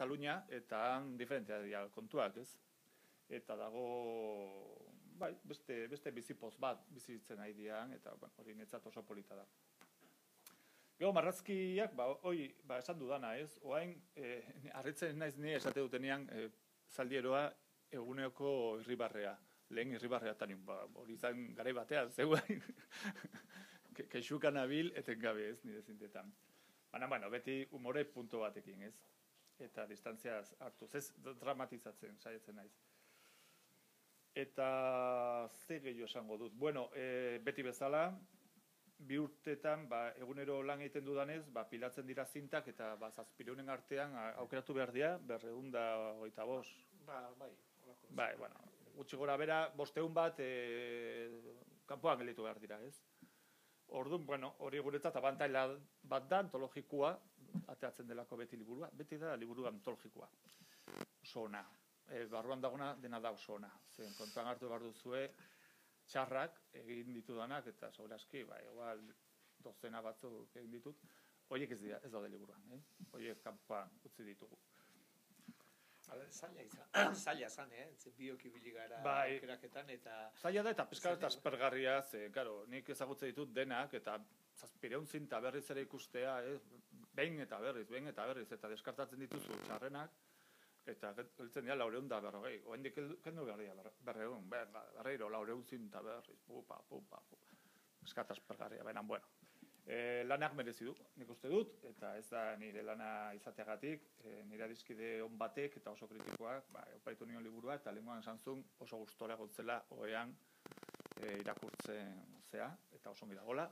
Katalunia, eta han diferentea dira kontuak, ez? Eta dago, bai, beste bizipoz bat bizitzen nahi dian, eta hori netzat oso polita da. Gero, marrazkiak, esan dudana, ez? Oain, harritzen naiz ni esate dutenean zaldieroa eguneoko irribarrea. Lehen irribarrea tanin, hori izan garai batean, zegoen, keixukan abil, etengabe, ez, nire zintetan. Baina, beti umore punto batekin, ez? Eta distantzia hartuz, ez dramatizatzen, saietzen naiz. Eta ze gehiago esango dut. Bueno, beti bezala, 2 urtetan, egunero lan egiten dudanez, pilatzen dira zintak, eta 700 artean aukeratu behar dira, 225. Bai, bueno, gutxi gora bera, 500 bat kanpoan gelditu behar dira, ez? Orduan, bueno, hori guretzat abantaila bat da, antologikoa, ateatzen delako beti liburua, beti da liburu antologikoa. Oso ona. Barruan dagona dena da oso ona. Zen kontuan hartu behar duzue, txarrak egin ditudanak, eta soberaski, igual 12 batzuk egin ditut, horiek ez daude liburuan, horiek kanpoan utzi ditugu. Zaila zan, biokibili gara aukeraketan, eta... Zaila da eta peskara eta aspergarria, nik ezagutze ditut denak, eta 700 zinta berriz ere ikustea, behin eta berriz, eta deskartatzen dituzu txarrenak, eta geltzen dira 440, oendik kendu behar dira berreiro, 400 zinta berriz, pupa. Eskata aspergarria, baina, bueno. Lanak merezi du, nik uste dut, eta ez da nire lana izateagatik, nire adiskide on batek eta oso kritikoak, opaitu nion liburua, eta lenguan esan zuen oso gustora gotzela oean irakurtzen zea, eta oso ongi dagoela,